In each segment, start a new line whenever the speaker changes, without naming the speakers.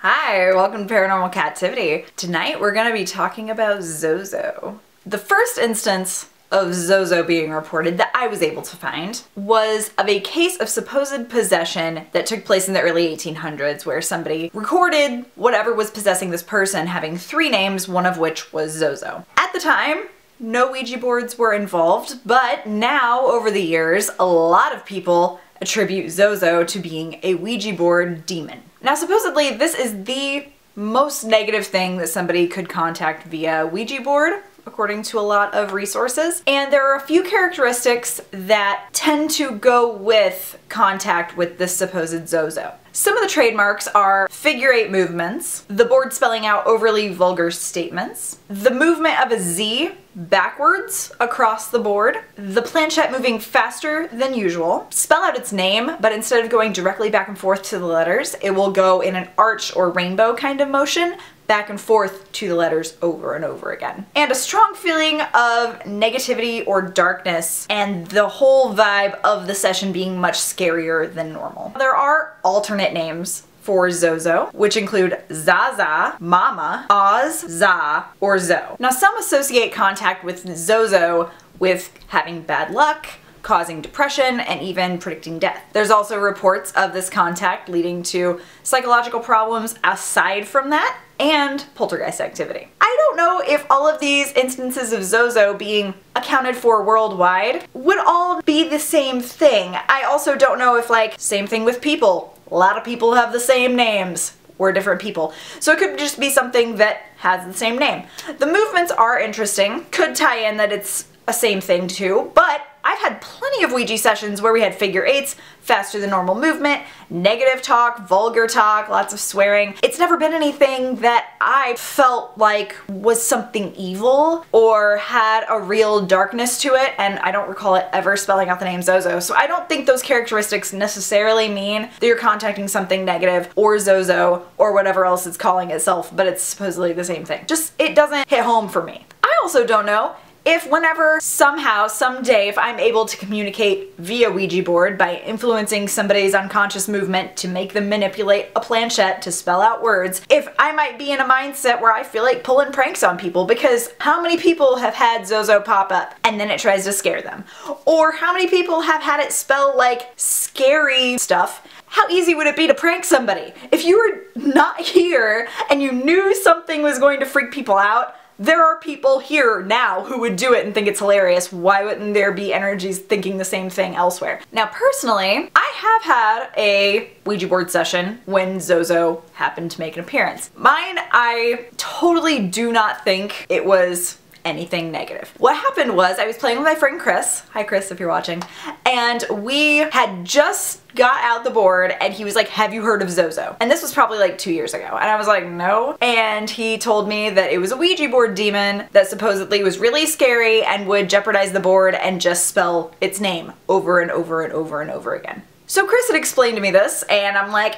Hi, welcome to Paranormal Captivity. Tonight we're going to be talking about Zozo. The first instance of Zozo being reported that I was able to find was of a case of supposed possession that took place in the early 1800s where somebody recorded whatever was possessing this person having three names, one of which was Zozo. At the time, no Ouija boards were involved, but now, over the years, a lot of people attribute Zozo to being a Ouija board demon. Now, supposedly, this is the most negative thing that somebody could contact via Ouija board, according to a lot of resources. And there are a few characteristics that tend to go with contact with this supposed Zozo. Some of the trademarks are figure 8 movements, the board spelling out overly vulgar statements, the movement of a Z backwards across the board, the planchette moving faster than usual, spell out its name, but instead of going directly back and forth to the letters, it will go in an arch or rainbow kind of motion, back and forth to the letters over and over again. And a strong feeling of negativity or darkness, and the whole vibe of the session being much scarier than normal. There are alternate names for Zozo, which include Zaza, Mama, Oz, Za, or Zo. Now, some associate contact with Zozo with having bad luck, causing depression, and even predicting death. There's also reports of this contact leading to psychological problems aside from that, and poltergeist activity. I don't know if all of these instances of Zozo being accounted for worldwide would all be the same thing. I also don't know if, like, same thing with people. A lot of people have the same names. We're different people. So it could just be something that has the same name. The movements are interesting. Could tie in that it's a same thing too, but I've had plenty of Ouija sessions where we had figure 8s, faster than normal movement, negative talk, vulgar talk, lots of swearing. It's never been anything that I felt like was something evil or had a real darkness to it, and I don't recall it ever spelling out the name Zozo. So I don't think those characteristics necessarily mean that you're contacting something negative or Zozo or whatever else it's calling itself, but it's supposedly the same thing. Just, it doesn't hit home for me. I also don't know if whenever, somehow, someday, if I'm able to communicate via Ouija board by influencing somebody's unconscious movement to make them manipulate a planchette to spell out words, if I might be in a mindset where I feel like pulling pranks on people, because how many people have had Zozo pop up and then it tries to scare them? Or how many people have had it spell like scary stuff? How easy would it be to prank somebody? If you were not here and you knew something was going to freak people out, there are people here now who would do it and think it's hilarious. Why wouldn't there be energies thinking the same thing elsewhere? Now, personally, I have had a Ouija board session when Zozo happened to make an appearance. Mine, I totally do not think it was anything negative. What happened was I was playing with my friend Chris. Hi Chris, if you're watching. And we had just got out the board and he was like, have you heard of Zozo? And this was probably like 2 years ago. And I was like, no. And he told me that it was a Ouija board demon that supposedly was really scary and would jeopardize the board and just spell its name over and over and over and over again. So Chris had explained to me this and I'm like,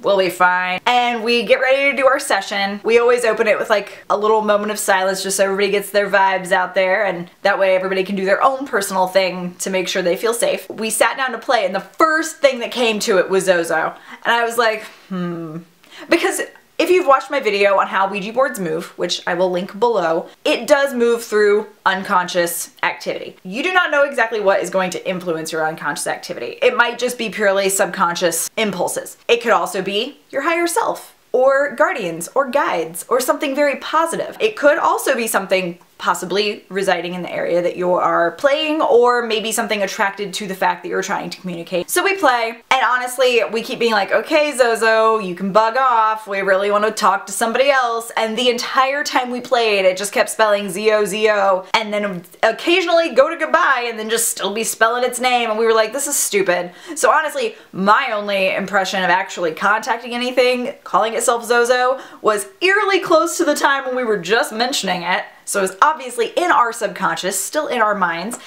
we'll be fine. And we get ready to do our session. We always open it with like a little moment of silence just so everybody gets their vibes out there, and that way everybody can do their own personal thing to make sure they feel safe. We sat down to play and the first thing that came to it was Zozo. And I was like, because if you've watched my video on how Ouija boards move, which I will link below, it does move through unconscious activity. You do not know exactly what is going to influence your unconscious activity. It might just be purely subconscious impulses. It could also be your higher self, or guardians, or guides, or something very positive. It could also be something possibly residing in the area that you are playing, or maybe something attracted to the fact that you're trying to communicate. So we play, and honestly, we keep being like, okay, Zozo, you can bug off. We really want to talk to somebody else. And the entire time we played, it just kept spelling Z-O-Z-O, and then occasionally go to goodbye, and then just still be spelling its name. And we were like, this is stupid. So honestly, my only impression of actually contacting anything, calling itself Zozo, was eerily close to the time when we were just mentioning it. So it's obviously in our subconscious, still in our minds,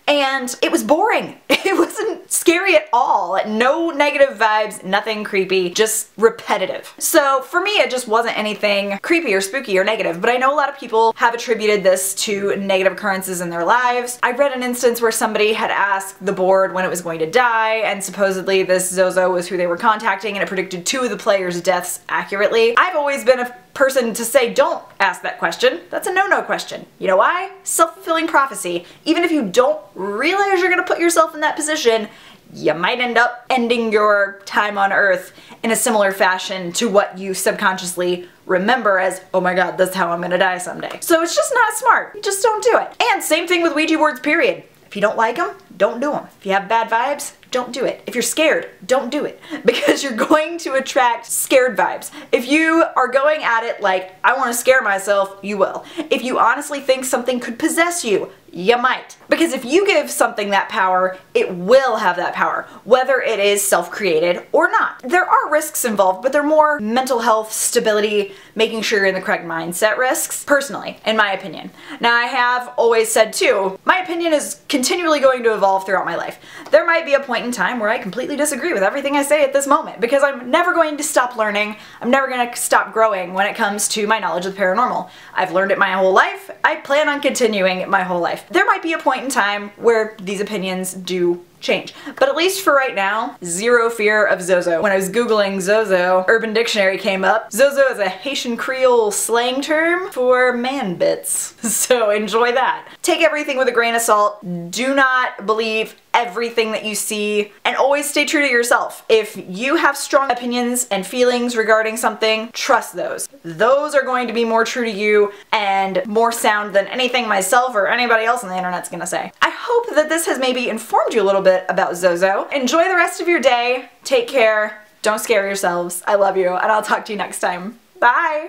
and it was boring. It wasn't scary at all. No negative vibes, nothing creepy, just repetitive. So for me, it just wasn't anything creepy or spooky or negative, but I know a lot of people have attributed this to negative occurrences in their lives. I read an instance where somebody had asked the board when it was going to die, and supposedly this Zozo was who they were contacting, and it predicted 2 of the players' deaths accurately. I've always been a person to say don't ask that question. That's a no-no question. You know why? Self-fulfilling prophecy. Even if you don't realize you're gonna put yourself in that position, you might end up ending your time on Earth in a similar fashion to what you subconsciously remember as, oh my god, that's how I'm gonna die someday. So it's just not smart. You just don't do it. And same thing with Ouija boards, period. If you don't like them, don't do them. If you have bad vibes, don't do it. If you're scared, don't do it. Because you're going to attract scared vibes. If you are going at it like, I want to scare myself, you will. If you honestly think something could possess you, you might. Because if you give something that power, it will have that power, whether it is self-created or not. There are risks involved, but they're more mental health, stability, making sure you're in the correct mindset risks, personally, in my opinion. Now, I have always said too, my opinion is continually going to evolve throughout my life. There might be a point in time where I completely disagree with everything I say at this moment, because I'm never going to stop learning, I'm never going to stop growing when it comes to my knowledge of the paranormal. I've learned it my whole life, I plan on continuing it my whole life. There might be a point in time where these opinions do change. But at least for right now, zero fear of Zozo. When I was Googling Zozo, Urban Dictionary came up. Zozo is a Haitian Creole slang term for man bits. So enjoy that. Take everything with a grain of salt. Do not believe everything that you see, and always stay true to yourself. If you have strong opinions and feelings regarding something, trust those. Those are going to be more true to you and more sound than anything myself or anybody else on the internet's gonna say. I hope that this has maybe informed you a little bit about Zozo. Enjoy the rest of your day. Take care. Don't scare yourselves. I love you, and I'll talk to you next time. Bye!